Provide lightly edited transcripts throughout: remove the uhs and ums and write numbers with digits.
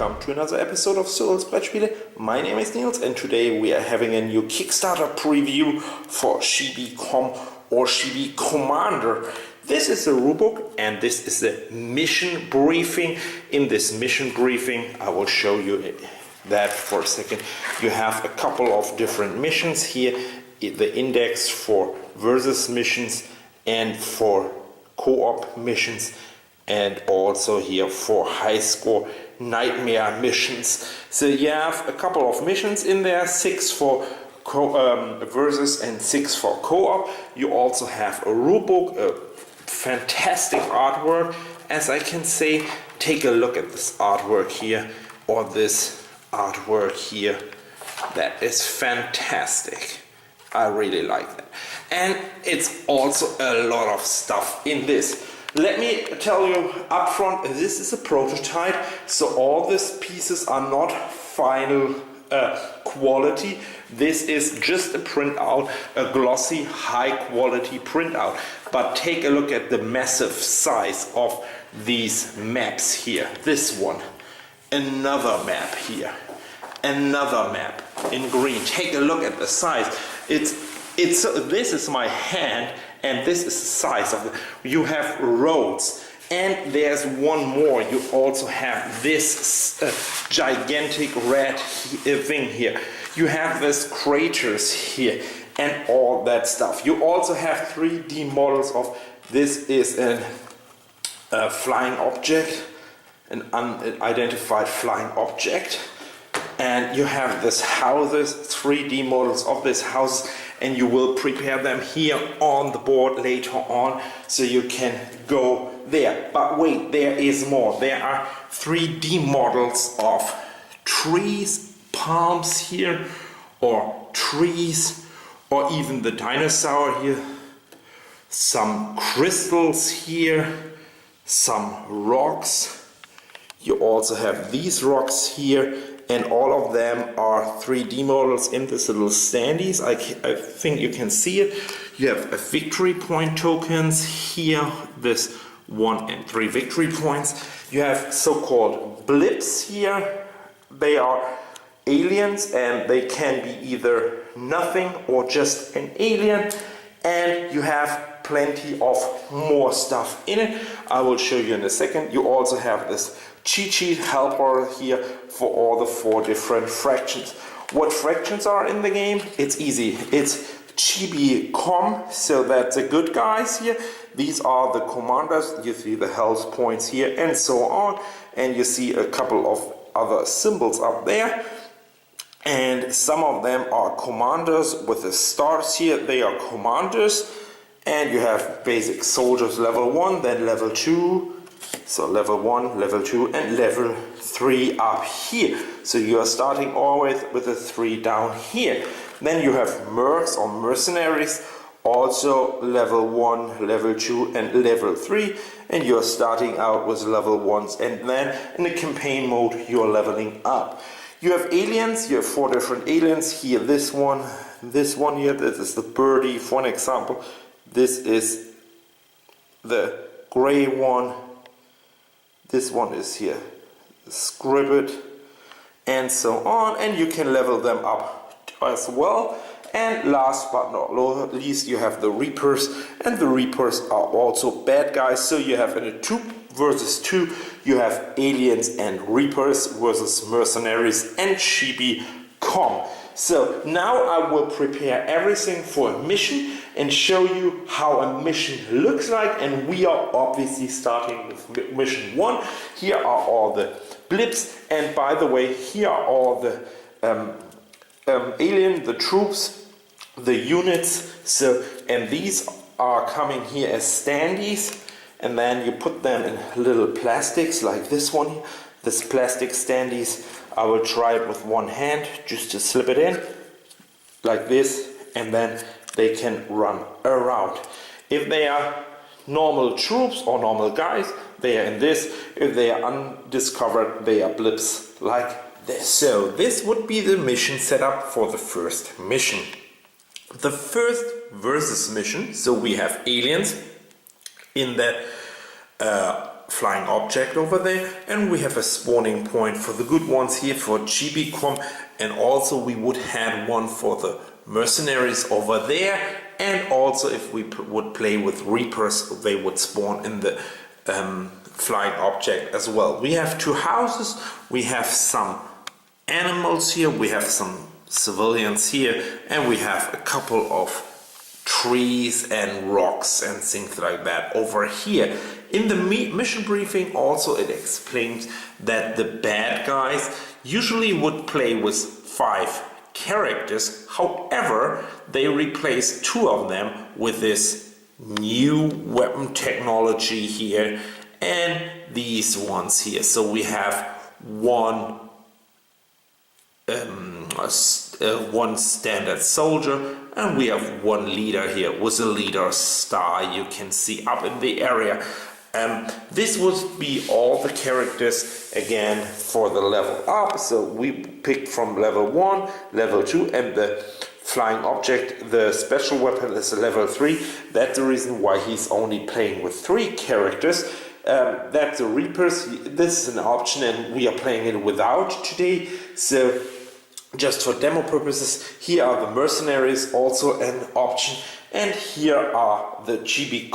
welcome to another episode of Cyrils Brettspiele. My name is Nils and today we are having a new Kickstarter preview for Chibi or Chibi Commander. This is the rulebook and this is the mission briefing. In this mission briefing I will show you that for a second. You have a couple of different missions here, the index for versus missions and for co-op missions, and also here for high score nightmare missions. So you have a couple of missions in there, 6 for versus and 6 for co-op. You also have a rulebook, a fantastic artwork, as I can say. Take a look at this artwork here, or this artwork here. That is fantastic. I really like that. And it's also a lot of stuff in this. Let me tell you up front, this is a prototype, so all these pieces are not final quality. This is just a printout, a glossy, high quality printout. But take a look at the massive size of these maps here. This one, another map here, another map in green. Take a look at the size. This is my hand, and this is the size of the. You have roads, and there's one more. You also have this gigantic red thing here. You have this craters here, and all that stuff. You also have 3D models of. This is a flying object, an unidentified flying object. And you have this houses, 3D models of this house, and you will prepare them here on the board later on, so you can go there. But wait, there is more. There are 3D models of trees, palms here, or trees, or even the dinosaur here. Some crystals here, some rocks. You also have these rocks here. And all of them are 3D models in this little standees. I think you can see it. You have a victory point tokens here, this 1 and 3 victory points. You have so-called blips here. They are aliens and they can be either nothing or just an alien. And you have plenty of more stuff in it. I will show you in a second. You also have this cheat sheet helper here for all the 4 different fractions. What fractions are in the game? It's easy. It's Chibi so that's the good guys here. These are the commanders. You see the health points here and so on. And you see a couple of other symbols up there. And some of them are commanders with the stars here. They are commanders. And you have basic soldiers level 1, then level 2. So level 1, level 2 and level 3 up here. So you are starting always with a 3 down here. Then you have mercs or mercenaries, also level 1, level 2 and level 3. And you are starting out with level 1s, and then in the campaign mode you are leveling up. You have aliens, you have 4 different aliens here. This one here, this is the birdie for an example. This is the gray one. This one is here, scribbled, and so on, and you can level them up as well. And last but not least, you have the Reapers, and the Reapers are also bad guys. So you have in a 2 versus 2, you have aliens and Reapers versus mercenaries and Chibi. So now I will prepare everything for a mission and show you how a mission looks like, and we are obviously starting with mission 1. Here are all the blips, and by the way, here are all the the troops, the units. So, and these are coming here as standees, and then you put them in little plastics like this one here. This plastic standees, I will try it with one hand just to slip it in like this, and then they can run around. If they are normal troops or normal guys, they are in this. If they are undiscovered, they are blips like this. So this would be the mission setup for the first mission. The first versus mission, so we have aliens in that flying object over there, and we have a spawning point for the good ones here for Chibi, and also we would have one for the mercenaries over there, and also if we would play with reapers, they would spawn in the flying object as well. We have two houses, we have some animals here, we have some civilians here, and we have a couple of trees and rocks and things like that over here. In the mission briefing also it explains that the bad guys usually would play with 5 characters, however they replace 2 of them with this new weapon technology here and these ones here. So we have one standard soldier, and we have one leader here with a leader star you can see up in the area. This would be all the characters again for the level up. So we picked from level 1, level 2, and the flying object, the special weapon, is a level 3. That's the reason why he's only playing with 3 characters. That's the Reapers. This is an option and we are playing it without today. So just for demo purposes, here are the mercenaries, also an option, and here are the Chibi,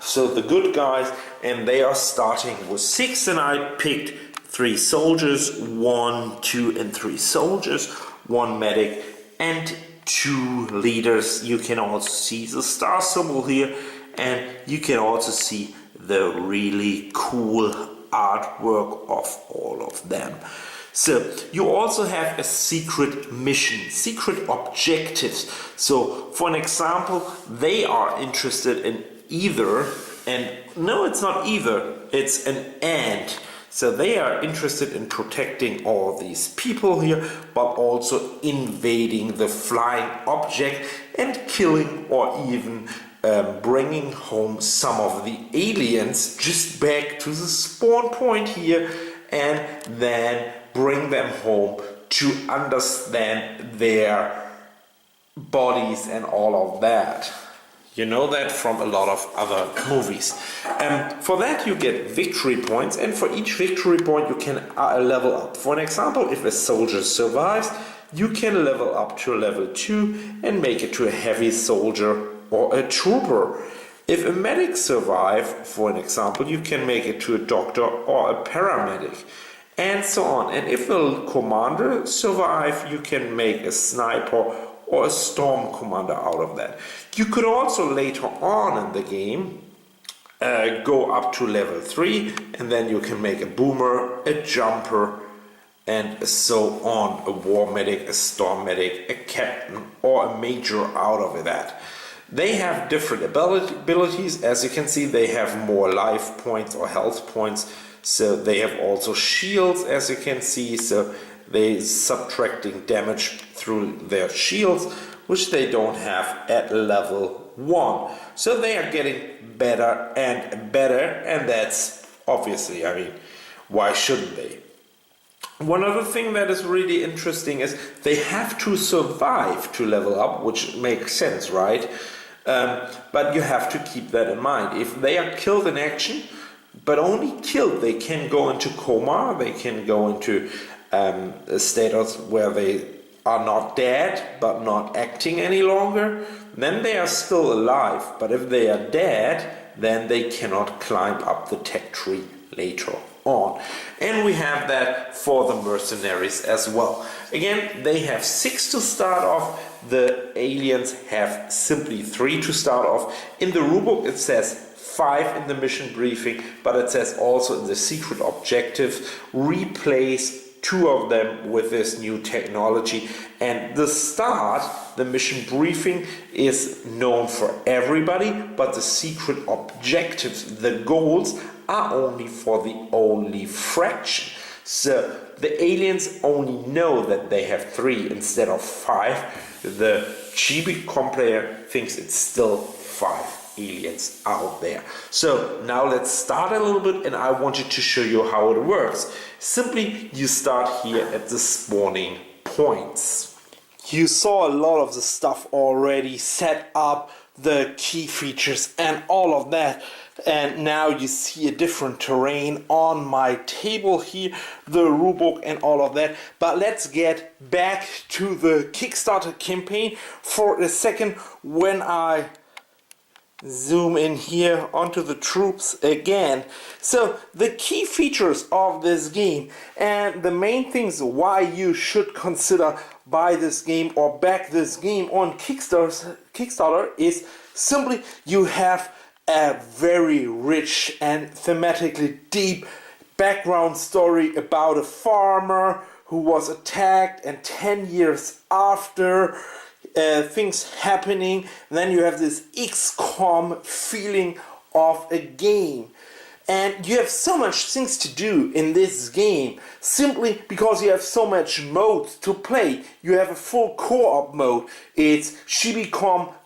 so the good guys, and they are starting with 6, and I picked 3 soldiers, 1, 2 and 3 soldiers, 1 medic and 2 leaders. You can also see the star symbol here, and you can also see the really cool artwork of all of them. So you also have a secret mission, secret objectives. So for an example, they are interested in either, and no, it's not either, it's an and. So they are interested in protecting all these people here, but also invading the flying object and killing or even bringing home some of the aliens just back to the spawn point here, and then bring them home to understand their bodies and all of that. You know that from a lot of other movies. For that you get victory points, and for each victory point you can level up. For an example, if a soldier survives, you can level up to level 2 and make it to a heavy soldier or a trooper. If a medic survives, for an example, you can make it to a doctor or a paramedic, and so on. And if a commander survives, you can make a sniper or a storm commander out of that. You could also later on in the game go up to level 3, and then you can make a boomer, a jumper, and so on, a war medic, a storm medic, a captain, or a major out of that. They have different abilities. As you can see, they have more life points or health points. So they have also shields, as you can see. So they subtracting damage through their shields, which they don't have at level 1. So they are getting better and better, and that's obviously, I mean, why shouldn't they? One other thing that is really interesting is they have to survive to level up, which makes sense, right? But you have to keep that in mind. If they are killed in action, but only killed, they can go into coma, they can go into a status where they are not dead but not acting any longer, then they are still alive. But if they are dead, then they cannot climb up the tech tree later on. And we have that for the mercenaries as well. Again, they have 6 to start off. The aliens have simply 3 to start off. In the rulebook it says 5 in the mission briefing, but it says also in the secret objectives, replace 2 of them with this new technology. And the start, the mission briefing, is known for everybody, but the secret objectives, the goals, are only for the only fraction. So the aliens only know that they have 3 instead of 5. The Chibi player thinks it's still 5 aliens out there. So now let's start a little bit, and I wanted to show you how it works. Simply, you start here at the spawning points. You saw a lot of the stuff already set up the key features and all of that. And now you see a different terrain on my table here, the rulebook and all of that. But let's get back to the Kickstarter campaign for a second when I zoom in here onto the troops again. So the key features of this game and the main things why you should consider buy this game or back this game on Kickstarter is simply you have a very rich and thematically deep background story about a farmer who was attacked, and 10 years after things happening, then you have this XCOM feeling of a game. And you have so much things to do in this game simply because you have so much modes to play. You have a full co-op mode. It's Chibi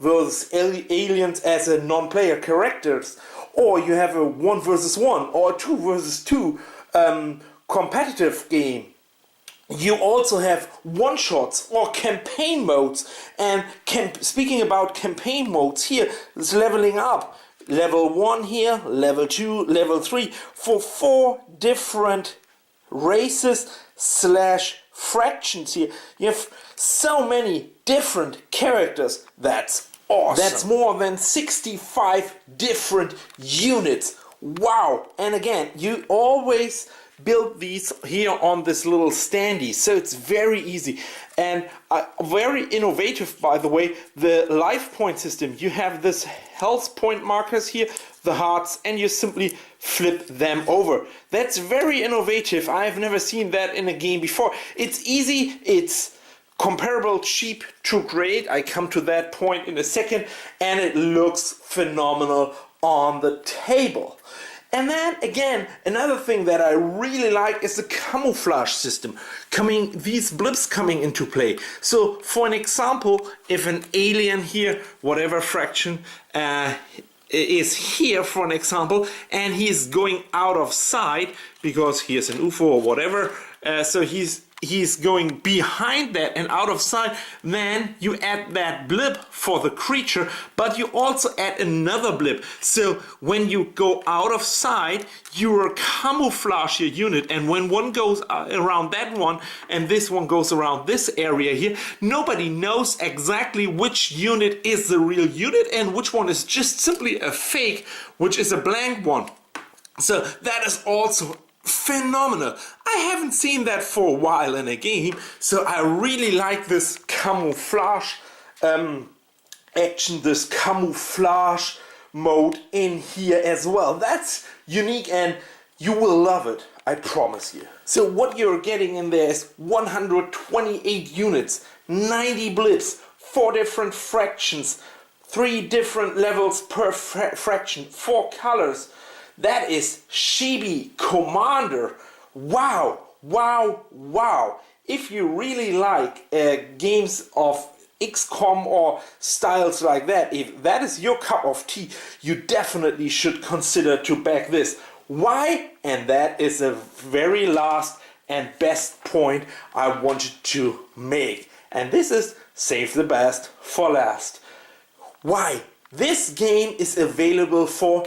versus aliens as a non-player characters. Or you have a 1 versus 1 or a 2 versus 2 competitive game. You also have one-shots or campaign modes. And speaking about campaign modes, here it's leveling up. Level 1 here, level 2, level 3 for 4 different races / fractions here. You have so many different characters. That's awesome. That's more than 65 different units. Wow. And again, you always build these here on this little standee, so it's very easy and very innovative. By the way, the life point system, you have this health point markers here, the hearts, and you simply flip them over. That's very innovative. I've never seen that in a game before. It's easy, it's comparable, cheap to create. I come to that point in a second, and it looks phenomenal on the table. And then again, another thing that I really like is the camouflage system. These blips coming into play. So for an example, if an alien here, whatever fraction, is here for an example, and he's going out of sight because he is an UFO or whatever, so he's going behind that and out of sight, then you add that blip for the creature, but you also add another blip. So when you go out of sight, you camouflage your unit, and when one goes around that one and this one goes around this area here, nobody knows exactly which unit is the real unit and which one is just simply a fake, which is a blank one. So that is also phenomenal. I haven't seen that for a while in a game, so I really like this camouflage action, this camouflage mode in here as well. That's unique and you will love it, I promise you. So what you're getting in there is 128 units, 90 blips, 4 different fractions, 3 different levels per fraction, 4 colors. That is Chibi Commander. Wow, wow, wow. If you really like games of XCOM or styles like that, if that is your cup of tea, you definitely should consider to back this. Why? And that is the very last and best point I wanted to make. And this is save the best for last. Why? This game is available for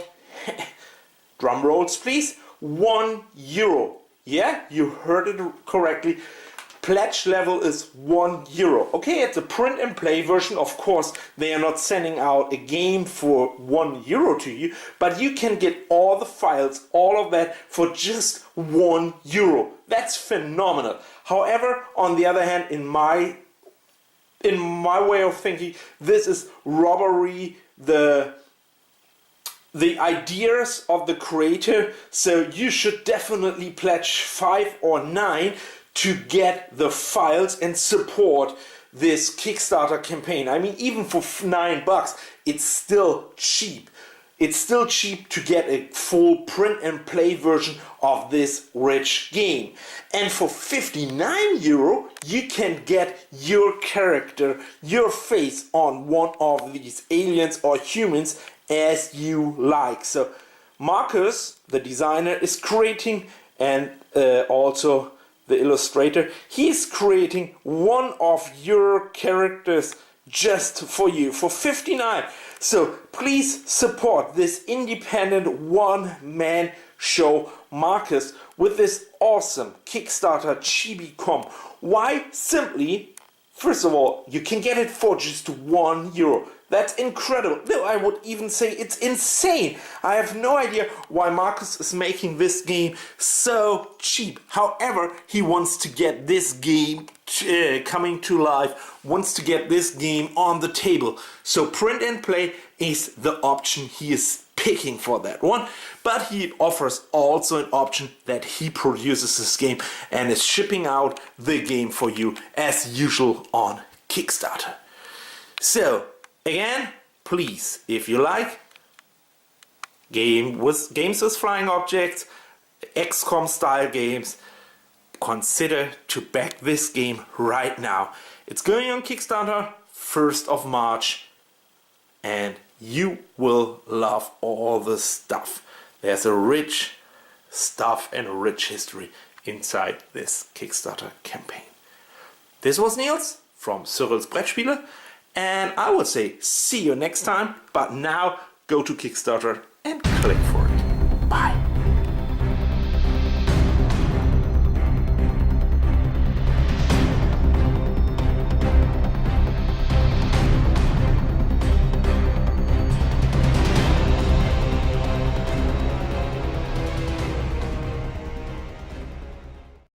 drum rolls please, €1. Yeah, you heard it correctly. Pledge level is €1. Okay, it's a print and play version. Of course, they are not sending out a game for €1 to you, but you can get all the files, all of that for just €1. That's phenomenal. However, on the other hand, in my way of thinking, this is robbery. The ideas of the creator, so you should definitely pledge 5 or 9 to get the files and support this Kickstarter campaign. I mean, even for $9, it's still cheap. It's still cheap to get a full print and play version of this rich game. And for €59, you can get your character, your face on one of these aliens or humans as you like. So Marcus, the designer, is creating, and also the illustrator, he's creating one of your characters just for you for 59. So please support this independent one-man show Marcus with this awesome Kickstarter Chibi.com. Why? Simply, first of all, you can get it for just €1. That's incredible. No, I would even say it's insane. I have no idea why Marcus is making this game so cheap. However, he wants to get this game coming to life, wants to get this game on the table. So print and play is the option he is picking for that one. But he offers also an option that he produces this game and is shipping out the game for you as usual on Kickstarter. So, again, please, if you like games with flying objects, XCOM style games, consider to back this game right now. It's going on Kickstarter 1st of March and you will love all the stuff. There's a rich stuff and a rich history inside this Kickstarter campaign. This was Nils from Cyrils Brettspiele. And I would say see you next time, but now go to Kickstarter and click for it. Bye.